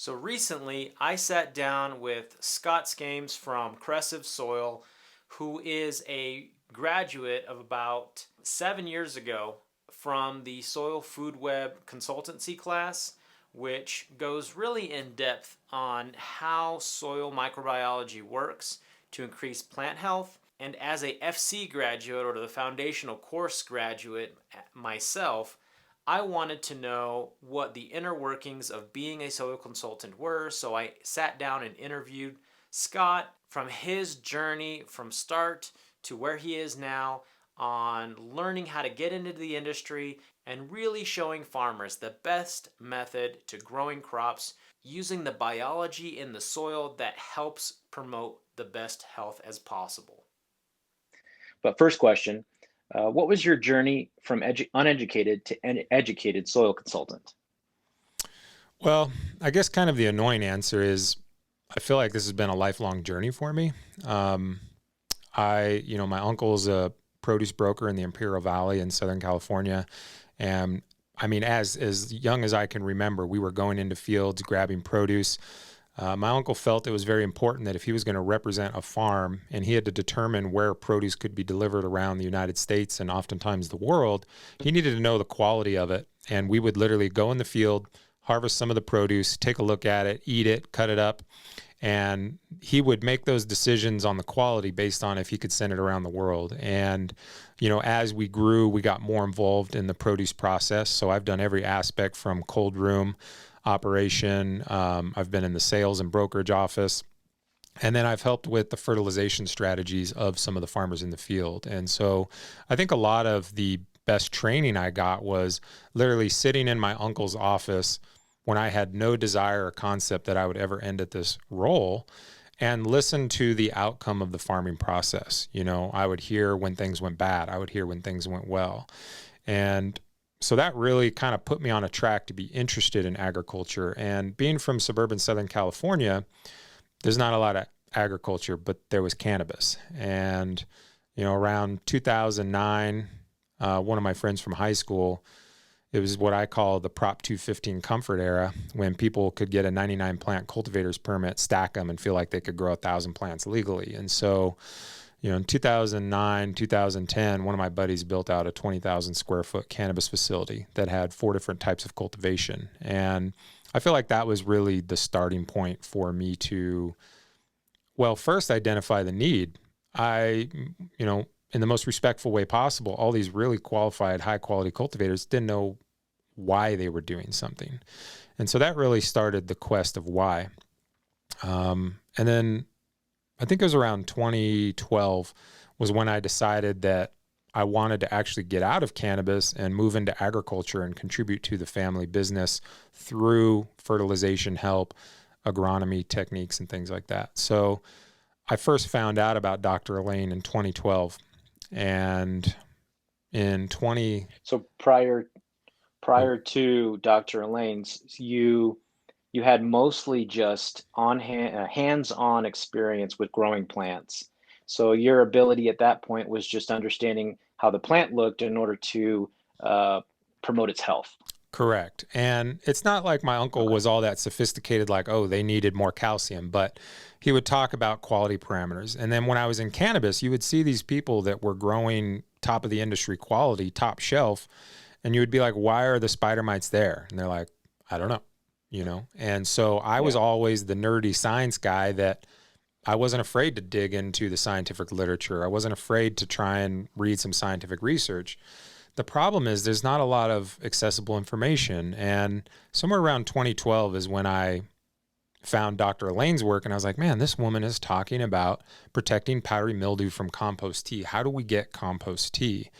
So recently, I sat down with Scott Skamnes from Crescive Soil, who is a graduate of about 7 years ago from the Soil Food Web consultancy class, which goes really in depth on how soil microbiology works to increase plant health. And as a FC graduate or the foundational course graduate myself, I wanted to know what the inner workings of being a soil consultant were, so I sat down and interviewed Scott from his journey from start to where he is now on learning how to get into the industry and really showing farmers the best method to growing crops using the biology in the soil that helps promote the best health as possible. But first question, what was your journey from uneducated to educated soil consultant? Well, I guess kind of the annoying answer is I feel like this has been a lifelong journey for me. Um, my uncle's a produce broker in the Imperial Valley in Southern California. And I mean, as young as I can remember, we were going into fields, grabbing produce. My uncle felt it was very important that if he was going to represent a farm and he had to determine where produce could be delivered around the United States and oftentimes the world, he needed to know the quality of it. And we would literally go in the field, harvest some of the produce, take a look at it, eat it, cut it up. And he would make those decisions on the quality based on if he could send it around the world. And, as we grew, we got more involved in the produce process. So I've done every aspect from cold room operation. I've been in the sales and brokerage office. And then I've helped with the fertilization strategies of some of the farmers in the field. And so I think a lot of the best training I got was literally sitting in my uncle's office when I had no desire or concept that I would ever end at this role and listen to the outcome of the farming process. I would hear when things went bad. I would hear when things went well. And so that really kind of put me on a track to be interested in agriculture. And being from suburban Southern California, there's not a lot of agriculture, but there was cannabis. And, around 2009, one of my friends from high school, it was what I call the Prop 215 comfort era, when people could get a 99 plant cultivator's permit, stack them, and feel like they could grow 1,000 plants legally. And so, in 2009, 2010, one of my buddies built out a 20,000 square foot cannabis facility that had 4 different types of cultivation. And I feel like that was really the starting point for me to, well, first identify the need. In the most respectful way possible, all these really qualified, high quality cultivators didn't know why they were doing something. And so that really started the quest of why. And then I think it was around 2012 was when I decided that I wanted to actually get out of cannabis and move into agriculture and contribute to the family business through fertilization help, agronomy techniques, and things like that. So I first found out about Dr. Elaine in 2012. And in 20... So prior to Dr. Elaine's, you had mostly just hands-on experience with growing plants. So your ability at that point was just understanding how the plant looked in order to promote its health. Correct. And it's not like my uncle was all that sophisticated, like, oh, they needed more calcium, but he would talk about quality parameters. And then when I was in cannabis, you would see these people that were growing top of the industry quality, top shelf, and you would be like, why are the spider mites there? And they're like, I don't know, And so I was always the nerdy science guy that I wasn't afraid to dig into the scientific literature. I wasn't afraid to try and read some scientific research. The problem is there's not a lot of accessible information. And somewhere around 2012 is when I found Dr. Elaine's work, and I was like, man, this woman is talking about protecting powdery mildew from compost tea. How do we get compost tea?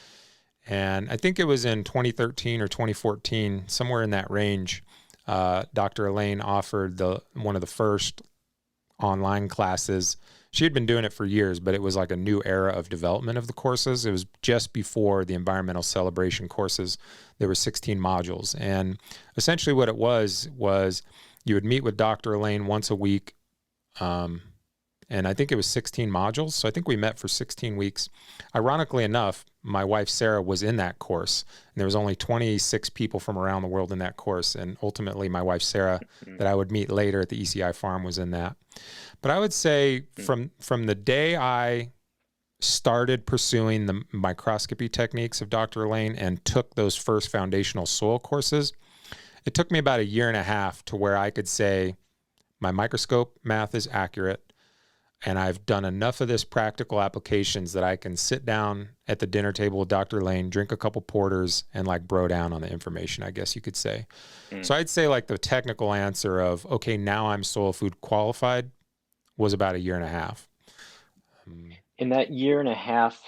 And I think it was in 2013 or 2014, somewhere in that range, Dr. Elaine offered one of the first online classes. She had been doing it for years, but it was like a new era of development of the courses. It was just before the environmental celebration courses. There were 16 modules. And essentially what it was you would meet with Dr. Elaine once a week, and I think it was 16 modules. So I think we met for 16 weeks. Ironically enough, my wife, Sarah, was in that course, and there was only 26 people from around the world in that course. And ultimately my wife, Sarah, that I would meet later at the ECI farm was in that. But I would say from the day I started pursuing the microscopy techniques of Dr. Elaine and took those first foundational soil courses, it took me about a year and a half to where I could say my microscope math is accurate, and I've done enough of this practical applications that I can sit down at the dinner table with Dr. Lane, drink a couple porters, and like bro down on the information, I guess you could say. So I'd say like the technical answer of, okay, now I'm soil food qualified was about a year and a half. In that year and a half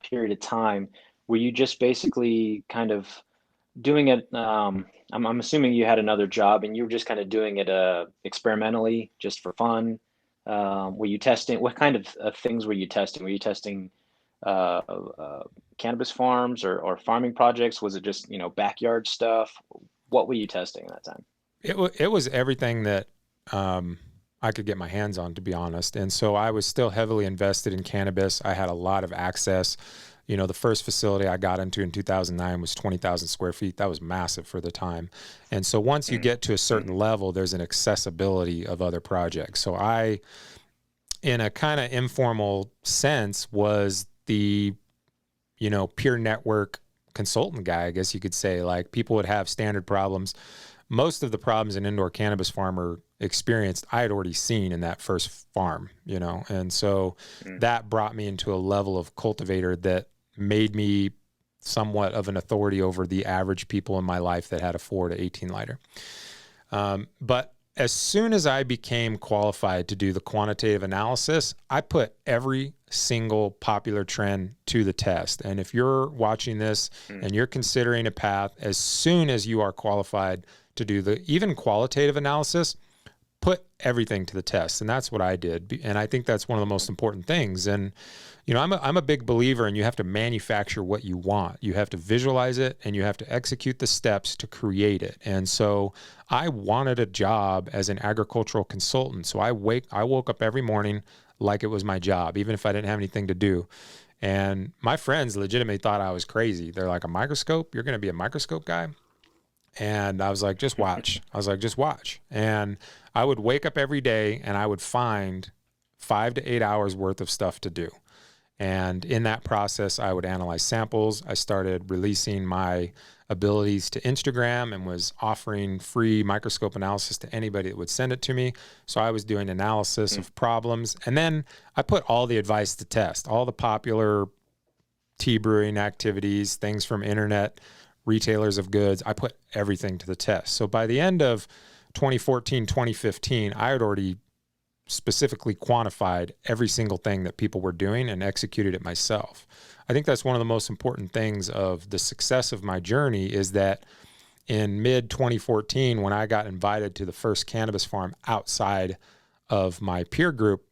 period of time, were you just basically kind of doing it? I'm assuming you had another job and you were just kind of doing it experimentally, just for fun. Were you testing? What kind of things were you testing? Were you testing cannabis farms or farming projects? Was it just, backyard stuff? What were you testing at that time? It was everything that I could get my hands on, to be honest. And so I was still heavily invested in cannabis. I had a lot of access. The first facility I got into in 2009 was 20,000 square feet. That was massive for the time. And so once you get to a certain level, there's an accessibility of other projects. So I, in a kind of informal sense, was the, peer network consultant guy, I guess you could say. Like, people would have standard problems. Most of the problems an indoor cannabis farmer experienced, I had already seen in that first farm, and so that brought me into a level of cultivator that made me somewhat of an authority over the average people in my life that had a 4 to 18 lighter. But as soon as I became qualified to do the quantitative analysis, I put every single popular trend to the test. And if you're watching this and you're considering a path, as soon as you are qualified to do the even qualitative analysis, put everything to the test. And that's what I did. And I think that's one of the most important things. And, I'm a big believer in you have to manufacture what you want. You have to visualize it and you have to execute the steps to create it. And so I wanted a job as an agricultural consultant. So I woke up every morning like it was my job, even if I didn't have anything to do. And my friends legitimately thought I was crazy. They're like, a microscope? You're going to be a microscope guy? And I was like, just watch. Just watch. And I would wake up every day and I would find 5 to 8 hours worth of stuff to do. And in that process, I would analyze samples. I started releasing my abilities to Instagram and was offering free microscope analysis to anybody that would send it to me. So I was doing analysis of problems. And then I put all the advice to test, all the popular tea brewing activities, things from internet, retailers of goods. I put everything to the test. So by the end of 2014, 2015, I had already specifically quantified every single thing that people were doing and executed it myself. I think that's one of the most important things of the success of my journey is that in mid 2014, when I got invited to the first cannabis farm outside of my peer group,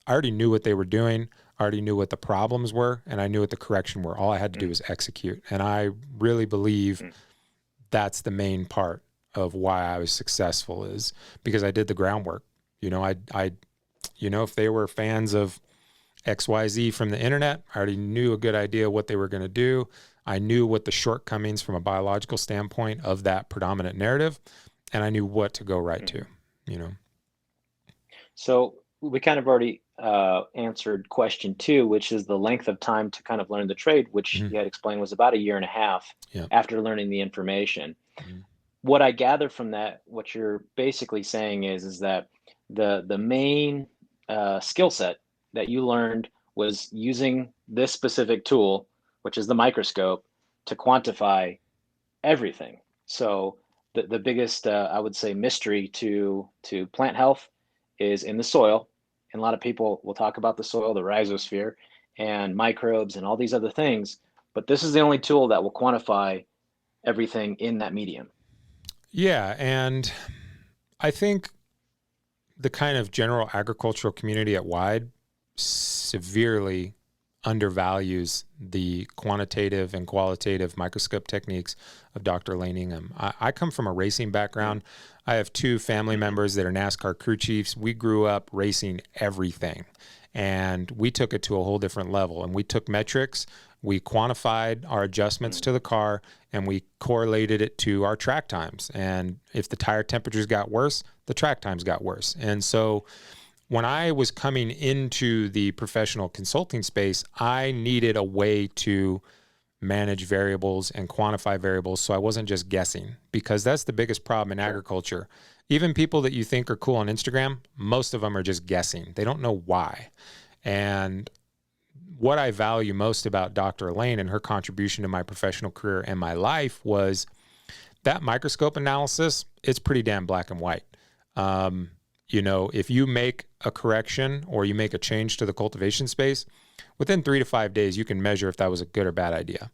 I already knew what they were doing. I already knew what the problems were, and I knew what the correction were. All I had to do was execute. And I really believe that's the main part of why I was successful, is because I did the groundwork. If they were fans of XYZ from the internet, I already knew a good idea what they were going to do. I knew what the shortcomings from a biological standpoint of that predominant narrative, and I knew what to go right to. So we kind of already answered question 2, which is the length of time to kind of learn the trade, which you had explained was about a year and a half after learning the information. What I gather from that, what you're basically saying is that the main skill set that you learned was using this specific tool, which is the microscope, to quantify everything. So the biggest, I would say, mystery to plant health is in the soil. And a lot of people will talk about the soil, the rhizosphere, and microbes and all these other things. But this is the only tool that will quantify everything in that medium. Yeah. And I think the kind of general agricultural community at wide severely undervalues the quantitative and qualitative microscope techniques of Dr. Elaine Ingham. I come from a racing background. I have 2 family members that are NASCAR crew chiefs. We grew up racing everything, and we took it to a whole different level. And we took metrics, we quantified our adjustments to the car, and we correlated it to our track times. And if the tire temperatures got worse, the track times got worse. And so when I was coming into the professional consulting space, I needed a way to manage variables and quantify variables so I wasn't just guessing, because that's the biggest problem in agriculture. Even people that you think are cool on Instagram, most of them are just guessing. They don't know why. And what I value most about Dr. Elaine and her contribution to my professional career and my life was that microscope analysis. It's pretty damn black and white. If you make a correction or you make a change to the cultivation space, within 3 to 5 days, you can measure if that was a good or bad idea.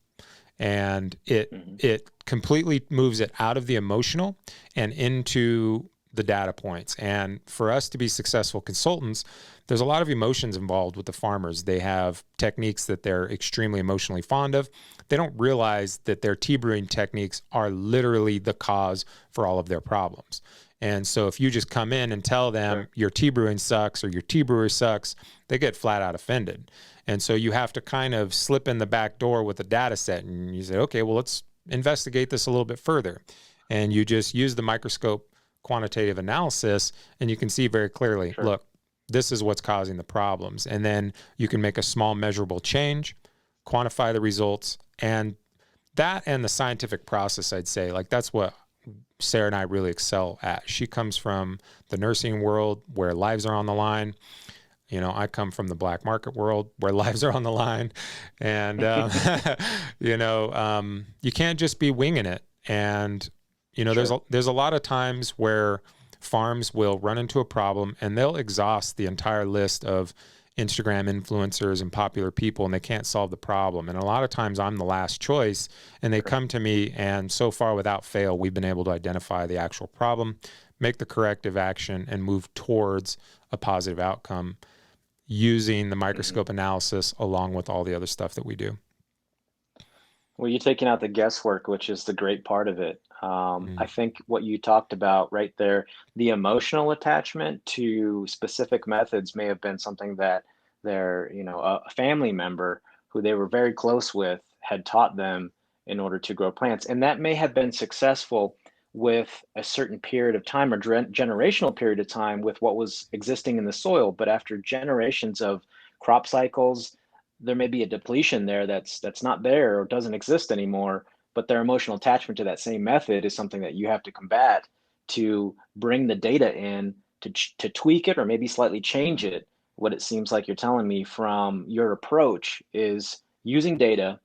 And it completely moves it out of the emotional and into the data points. And for us to be successful consultants, there's a lot of emotions involved with the farmers. They have techniques that they're extremely emotionally fond of. They don't realize that their tea brewing techniques are literally the cause for all of their problems. And so if you just come in and tell them your tea brewing sucks or your tea brewer sucks, they get flat out offended. And so you have to kind of slip in the back door with a data set and you say, okay, well, let's investigate this a little bit further. And you just use the microscope quantitative analysis and you can see very clearly, look, this is what's causing the problems. And then you can make a small measurable change, quantify the results, and that and the scientific process, I'd say, like that's what Sarah and I really excel at. She comes from the nursing world where lives are on the line. I come from the black market world where lives are on the line. And, you can't just be winging it. And, there's a lot of times where farms will run into a problem and they'll exhaust the entire list of Instagram influencers and popular people, and they can't solve the problem. And a lot of times I'm the last choice, and they come to me, and so far without fail, we've been able to identify the actual problem, make the corrective action, and move towards a positive outcome using the microscope analysis along with all the other stuff that we do. Well, you're taking out the guesswork, which is the great part of it. I think what you talked about right there, the emotional attachment to specific methods may have been something that a family member who they were very close with had taught them in order to grow plants. And that may have been successful with a certain period of time or generational period of time with what was existing in the soil. But after generations of crop cycles, there may be a depletion there that's not there or doesn't exist anymore. But their emotional attachment to that same method is something that you have to combat to bring the data in to tweak it or maybe slightly change it. What it seems like you're telling me from your approach is using data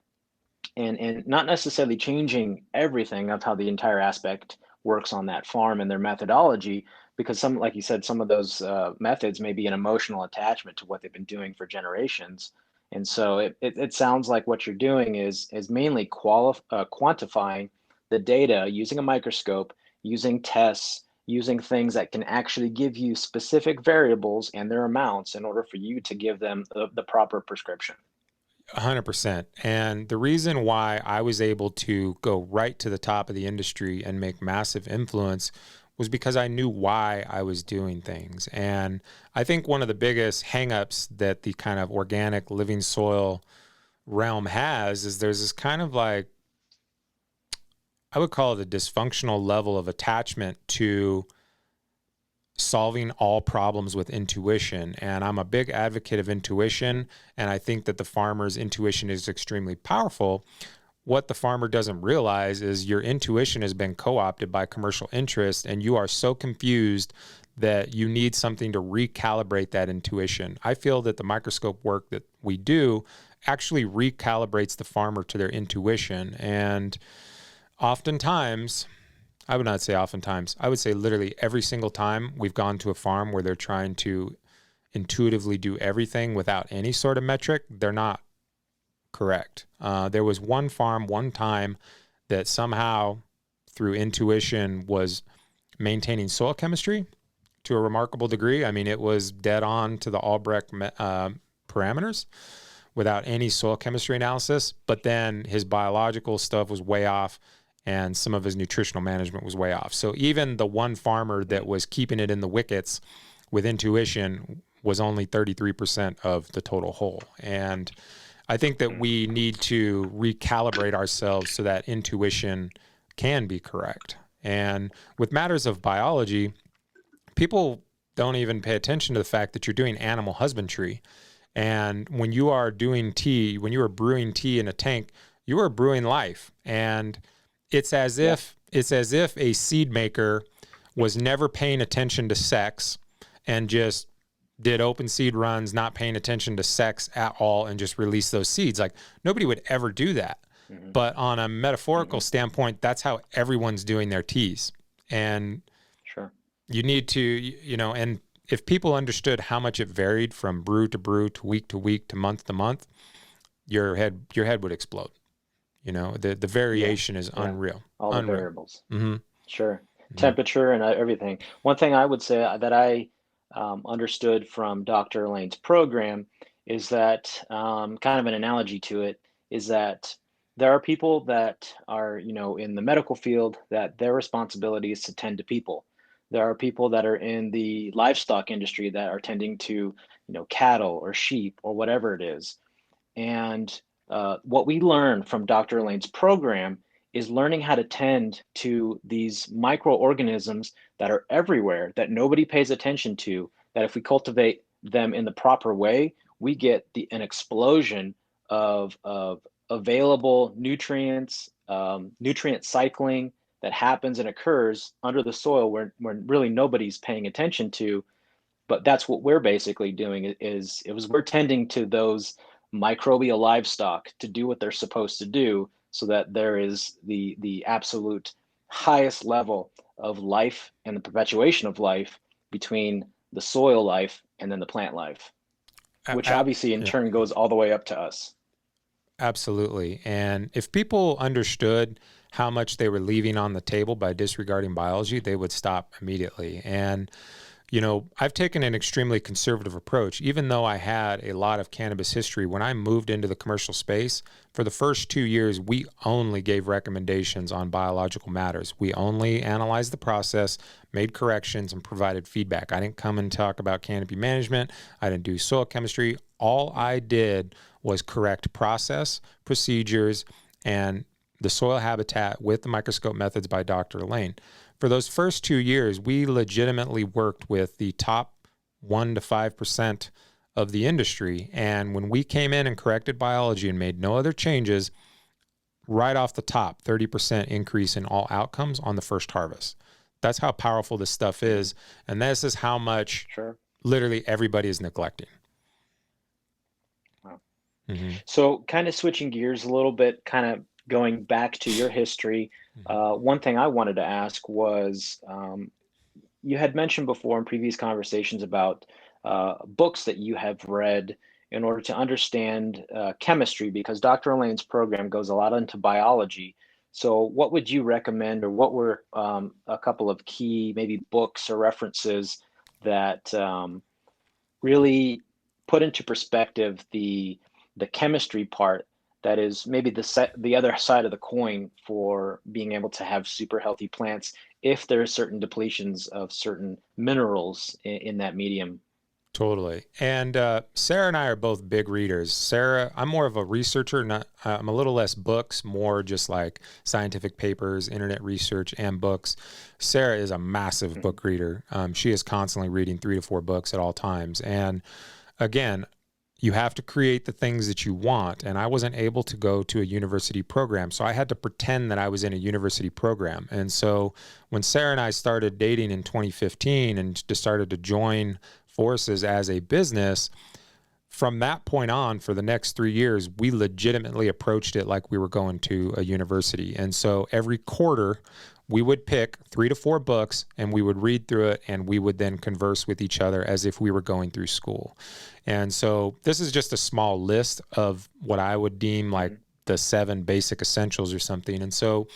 and not necessarily changing everything of how the entire aspect works on that farm and their methodology, because like you said, some of those methods may be an emotional attachment to what they've been doing for generations. And so it sounds like what you're doing is mainly quantifying the data using a microscope, using tests, using things that can actually give you specific variables and their amounts in order for you to give them the proper prescription. 100%. And the reason why I was able to go right to the top of the industry and make massive influence was because I knew why I was doing things. And I think one of the biggest hangups that the kind of organic living soil realm has is there's this kind of like, I would call it a dysfunctional level of attachment to solving all problems with intuition. And I'm a big advocate of intuition. And I think that the farmer's intuition is extremely powerful. What the farmer doesn't realize is your intuition has been co-opted by commercial interest, and you are so confused that you need something to recalibrate that intuition. I feel that the microscope work that we do actually recalibrates the farmer to their intuition. And oftentimes, I would not say oftentimes, I would say literally every single time we've gone to a farm where they're trying to intuitively do everything without any sort of metric, they're not correct. There was one farm one time that somehow through intuition was maintaining soil chemistry to a remarkable degree. I mean, it was dead on to the Albrecht parameters. without any soil chemistry analysis, but then his biological stuff was way off and some of his nutritional management was way off. So even the one farmer that was keeping it in the wickets with intuition was only 33% of the total whole. And I think that we need to recalibrate ourselves so that intuition can be correct. And with matters of biology, people don't even pay attention to the fact that you're doing animal husbandry. And when you are doing tea, when you are brewing tea in a tank, you are brewing life. And it's as if a seed maker was never paying attention to sex and just did open seed runs, not paying attention to sex at all, and just release those seeds. Like, nobody would ever do that. Mm-hmm. But on a metaphorical standpoint, that's how everyone's doing their teas. And sure, you need to, and if people understood how much it varied from brew to brew to week to month to month, your head would explode. The variation is unreal. All the variables. Mm-hmm. Sure. Mm-hmm. Temperature and everything. One thing I would say that I understood from Dr. Elaine's program is that kind of an analogy to it is that there are people that are, in the medical field that their responsibility is to tend to people. There are people that are in the livestock industry that are tending to, cattle or sheep or whatever it is. And what we learn from Dr. Elaine's program is learning how to tend to these microorganisms that are everywhere, that nobody pays attention to, that if we cultivate them in the proper way, we get an explosion of available nutrients, nutrient cycling that happens and occurs under the soil where really nobody's paying attention to. But that's what we're basically doing is we're tending to those microbial livestock to do what they're supposed to do, so that there is the absolute highest level of life and the perpetuation of life between the soil life and then the plant life, which obviously in turn goes all the way up to us. Absolutely. And if people understood how much they were leaving on the table by disregarding biology, they would stop immediately. And I've taken an extremely conservative approach. Even though I had a lot of cannabis history, when I moved into the commercial space, for the first 2 years, we only gave recommendations on biological matters. We only analyzed the process, made corrections, and provided feedback. I didn't come and talk about canopy management. I didn't do soil chemistry. All I did was correct process, procedures, and the soil habitat with the microscope methods by Dr. Elaine. For those first 2 years, we legitimately worked with the top 1 to 5% of the industry. And when we came in and corrected biology and made no other changes, right off the top, 30% increase in all outcomes on the first harvest. That's how powerful this stuff is. And this is how much literally everybody is neglecting. Wow. Mm-hmm. So kind of switching gears a little bit, kind of going back to your history, one thing I wanted to ask was, you had mentioned before in previous conversations about books that you have read in order to understand chemistry, because Dr. Elaine's program goes a lot into biology. So what would you recommend, or what were a couple of key maybe books or references that really put into perspective the chemistry part that is maybe the other side of the coin for being able to have super healthy plants if there are certain depletions of certain minerals in that medium? Totally. And Sarah and I are both big readers. Sarah, I'm more of a researcher. I'm a little less books, more just like scientific papers, internet research, and books. Sarah is a massive book reader. She is constantly reading 3 to 4 books at all times. And again, you have to create the things that you want. And I wasn't able to go to a university program, so I had to pretend that I was in a university program. And so when Sarah and I started dating in 2015 and started to join forces as a business, from that point on, for the next 3 years, we legitimately approached it like we were going to a university. And so every quarter, we would pick 3 to 4 books and we would read through it, and we would then converse with each other as if we were going through school. And so this is just a small list of what I would deem like the 7 basic essentials or something. And so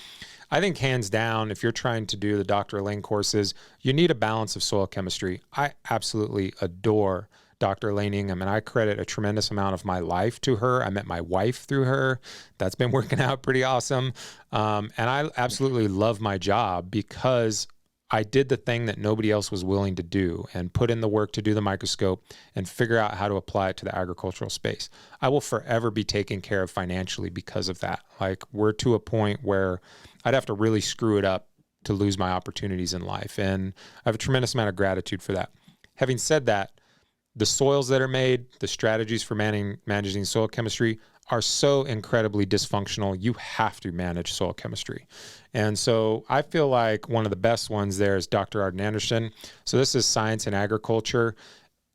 I think hands down, if you're trying to do the Dr. Elaine courses, you need a balance of soil chemistry. I absolutely adore Dr. Elaine Ingham, and I credit a tremendous amount of my life to her. I met my wife through her. That's been working out pretty awesome. And I absolutely love my job because I did the thing that nobody else was willing to do and put in the work to do the microscope and figure out how to apply it to the agricultural space. I will forever be taken care of financially because of that. Like, we're to a point where I'd have to really screw it up to lose my opportunities in life. And I have a tremendous amount of gratitude for that. Having said that, the soils that are made, the strategies for managing soil chemistry are so incredibly dysfunctional. You have to manage soil chemistry. And so I feel like one of the best ones there is Dr. Arden Anderson. So this is Science in Agriculture.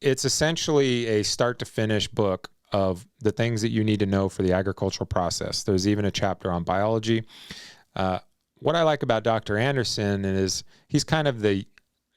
It's essentially a start to finish book of the things that you need to know for the agricultural process. There's even a chapter on biology. What I like about Dr. Anderson is he's kind of the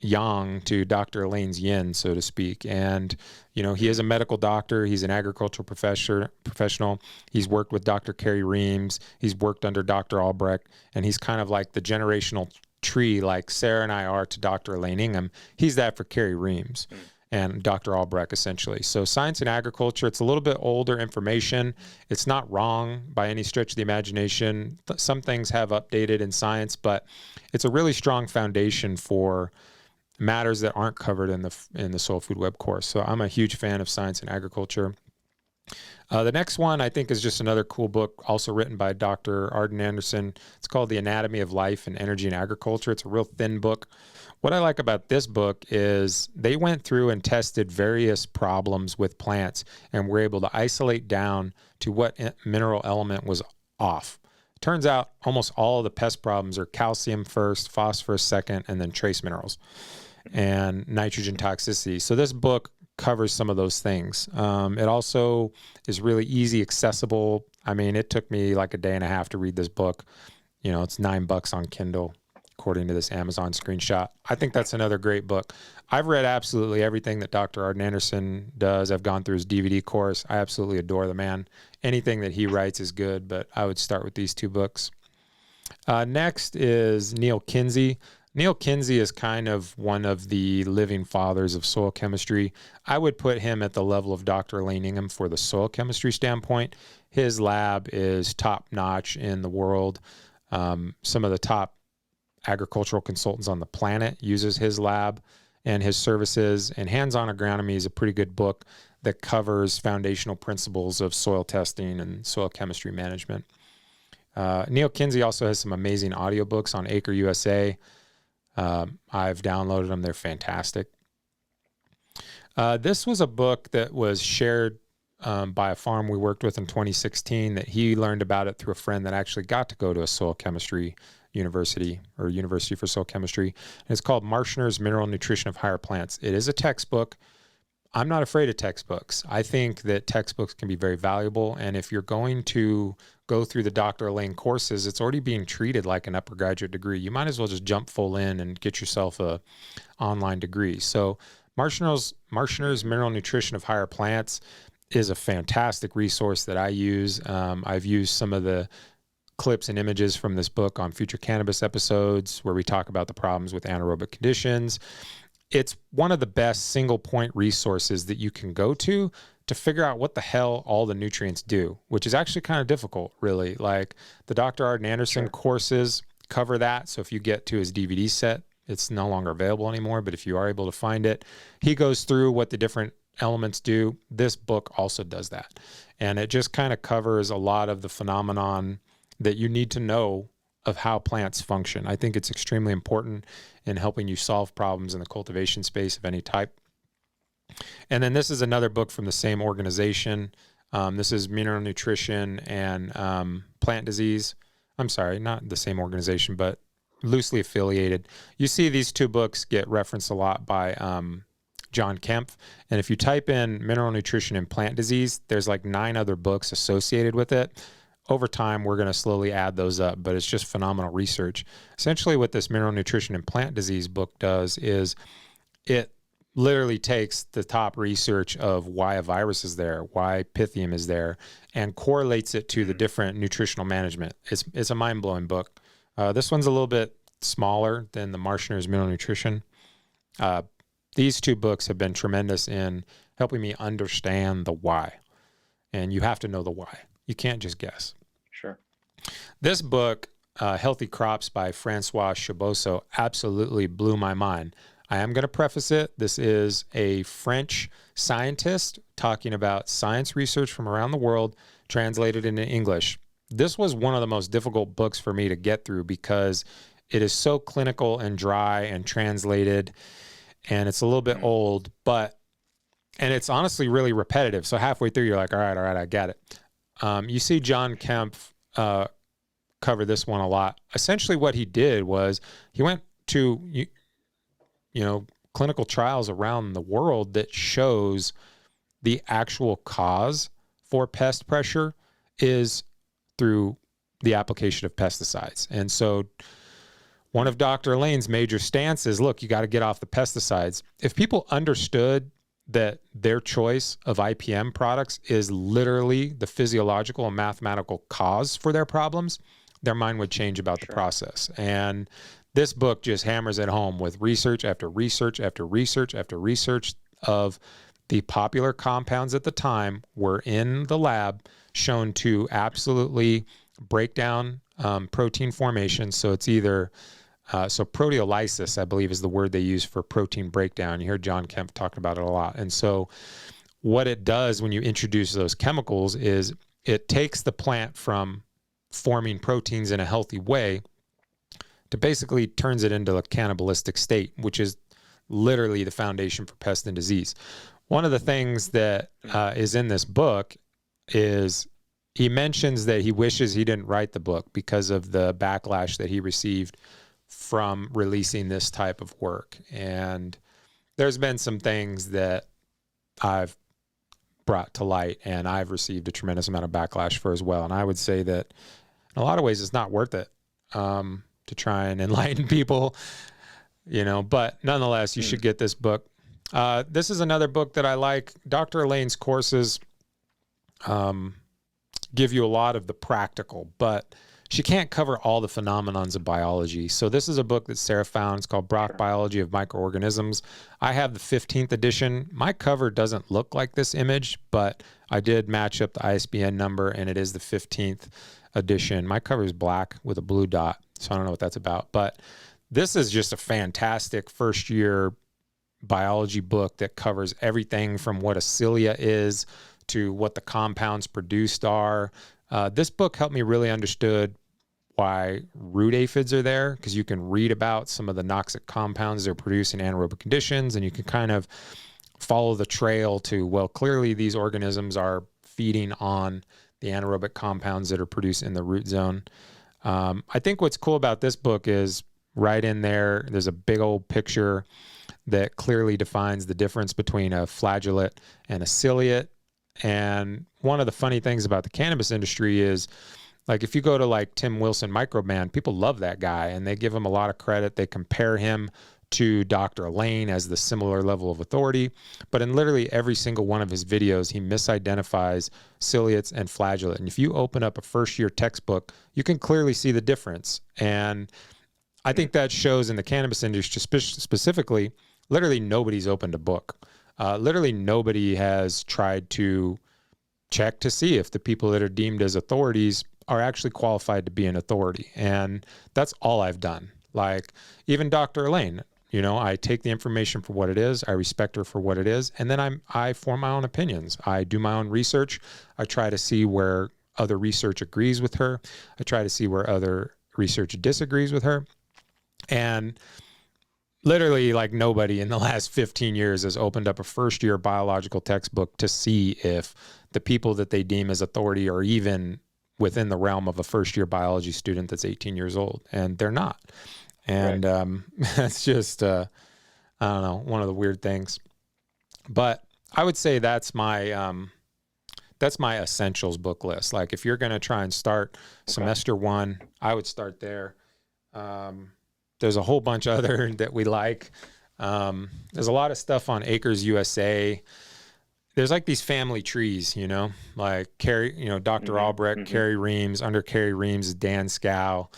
yang to Dr. Elaine's yin, so to speak. And, you know, he is a medical doctor. He's an agricultural professional. He's worked with Dr. Carrie Reams. He's worked under Dr. Albrecht. And he's kind of like the generational tree, like Sarah and I are to Dr. Elaine Ingham. He's that for Carrie Reams and Dr. Albrecht, essentially. So Science in Agriculture, it's a little bit older information. It's not wrong by any stretch of the imagination. Some things have updated in science, but it's a really strong foundation for matters that aren't covered in the Soil Food Web course. So I'm a huge fan of Science in Agriculture. The next one I think is just another cool book, also written by Dr. Arden Anderson. It's called The Anatomy of Life and Energy in Agriculture. It's a real thin book. What I like about this book is they went through and tested various problems with plants and were able to isolate down to what mineral element was off. Turns out almost all of the pest problems are calcium first, phosphorus second, and then trace minerals and nitrogen toxicity. So this book covers some of those things. It also is really easy, accessible. I mean, it took me like a day and a half to read this book. You know, it's $9 on Kindle, according to this Amazon screenshot. I think that's another great book. I've read absolutely everything that Dr. Arden Anderson does. I've gone through his DVD course. I absolutely adore the man. Anything that he writes is good, but I would start with these two books. Next is Neil Kinsey. Neil Kinsey is kind of one of the living fathers of soil chemistry. I would put him at the level of Dr. Elaine Ingham for the soil chemistry standpoint. His lab is top notch in the world. Some of the top agricultural consultants on the planet uses his lab and his services. And Hands-On Agronomy is a pretty good book that covers foundational principles of soil testing and soil chemistry management. Neil Kinsey also has some amazing audiobooks on Acre USA. I've downloaded them. They're fantastic. This was a book that was shared by a farm we worked with in 2016 that he learned about it through a friend that actually got to go to a soil chemistry university or University for Soil Chemistry. And it's called Marshner's Mineral Nutrition of Higher Plants. It is a textbook. I'm not afraid of textbooks. I think that textbooks can be very valuable. And if you're going to go through the Dr. Elaine courses, it's already being treated like an upper graduate degree. You might as well just jump full in and get yourself a online degree. So Marshner's Mineral Nutrition of Higher Plants is a fantastic resource that I use. I've used some of the clips and images from this book on future cannabis episodes where we talk about the problems with anaerobic conditions. It's one of the best single point resources that you can go to figure out what the hell all the nutrients do, which is actually kind of difficult, really. Like the Dr. Arden Anderson courses cover that. So if you get to his DVD set, it's no longer available anymore, but if you are able to find it, he goes through what the different elements do. This book also does that. And it just kind of covers a lot of the phenomenon that you need to know of how plants function. I think it's extremely important in helping you solve problems in the cultivation space of any type. And then this is another book from the same organization. This is Mineral Nutrition and Plant Disease. I'm sorry, not the same organization, but loosely affiliated. You see these two books get referenced a lot by John Kempf. And if you type in Mineral Nutrition and Plant Disease, there's like 9 other books associated with it. Over time, we're going to slowly add those up, but it's just phenomenal research. Essentially, what this Mineral Nutrition and Plant Disease book does is it literally takes the top research of why a virus is there, why Pythium is there, and correlates it to the different nutritional management. It's a mind-blowing book. This one's a little bit smaller than the Marshner's Mineral Nutrition. These two books have been tremendous in helping me understand the why. And you have to know the why. You can't just guess. Sure. This book, Healthy Crops by Francois Chaboseau, absolutely blew my mind. I am going to preface it. This is a French scientist talking about science research from around the world, translated into English. This was one of the most difficult books for me to get through because it is so clinical and dry and translated, and it's a little bit old, and it's honestly really repetitive. So halfway through, you're like, all right, I get it. You see John Kemp cover this one a lot. Essentially what he did was he went to, clinical trials around the world that shows the actual cause for pest pressure is through the application of pesticides. And so one of Dr. Lane's major stances, look, you got to get off the pesticides. If people understood that their choice of IPM products is literally the physiological and mathematical cause for their problems, their mind would change about the process. And this book just hammers it home with research after research after research after research of the popular compounds at the time were in the lab shown to absolutely break down protein formation. So it's either proteolysis, I believe, is the word they use for protein breakdown. You heard John Kemp talking about it a lot. And so what it does when you introduce those chemicals is it takes the plant from forming proteins in a healthy way to basically turns it into a cannibalistic state, which is literally the foundation for pest and disease. One of the things that is in this book is he mentions that he wishes he didn't write the book because of the backlash that he received from releasing this type of work. And there's been some things that I've brought to light and I've received a tremendous amount of backlash for as well. And I would say that in a lot of ways it's not worth it to try and enlighten people, but nonetheless, you should get this book. This is another book that I like. Dr. Elaine's courses give you a lot of the practical, but she can't cover all the phenomenons of biology. So this is a book that Sarah found. It's called Brock Biology of Microorganisms. I have the 15th edition. My cover doesn't look like this image, but I did match up the ISBN number, and it is the 15th edition. My cover is black with a blue dot, so I don't know what that's about. But this is just a fantastic first-year biology book that covers everything from what a cilia is to what the compounds produced are. This book helped me really understood why root aphids are there, because you can read about some of the noxic compounds they're producing in anaerobic conditions, and you can kind of follow the trail to, well, clearly these organisms are feeding on the anaerobic compounds that are produced in the root zone. I think what's cool about this book is right in there's a big old picture that clearly defines the difference between a flagellate and a ciliate. And one of the funny things about the cannabis industry is, like, if you go to like Tim Wilson Microman, people love that guy and they give him a lot of credit. They compare him to Dr. Lane as the similar level of authority. But in literally every single one of his videos, he misidentifies ciliates and flagellate. And if you open up a first-year textbook, you can clearly see the difference. And I think that shows in the cannabis industry specifically. Literally nobody's opened a book. Literally nobody has tried to check to see if the people that are deemed as authorities are actually qualified to be an authority. And that's all I've done. Like, even Dr. Elaine, I take the information for what it is. I respect her for what it is. And then I form my own opinions. I do my own research. I try to see where other research agrees with her. I try to see where other research disagrees with her. And literally, like, nobody in the last 15 years has opened up a first-year biological textbook to see if the people that they deem as authority are even within the realm of a first-year biology student that's 18 years old, and they're not. And that's just, I don't know, one of the weird things. But I would say that's my essentials book list. Like, if you're going to try and start semester one, I would start there. There's a whole bunch other that we like. There's a lot of stuff on Acres USA. There's like these family trees, like Carrie, Dr. Albrecht, Carrie Reams, under Carrie Reams is Dan Scow.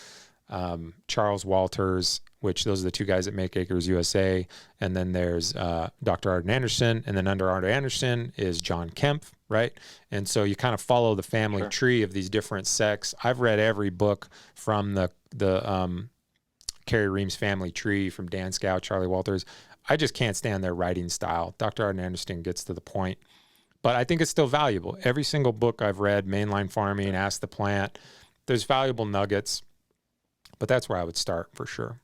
Charles Walters, which those are the two guys that make Acres USA. And then there's Dr. Arden Anderson. And then under Arden Anderson is John Kempf, right? And so you kind of follow the family Sure. tree of these different sects. I've read every book from the Carrie Reams family tree, from Dan Scow, Charlie Walters. I just can't stand their writing style. Dr. Arden Anderson gets to the point. But I think it's still valuable. Every single book I've read, Mainline Farming, Ask the Plant, there's valuable nuggets. But that's where I would start for sure.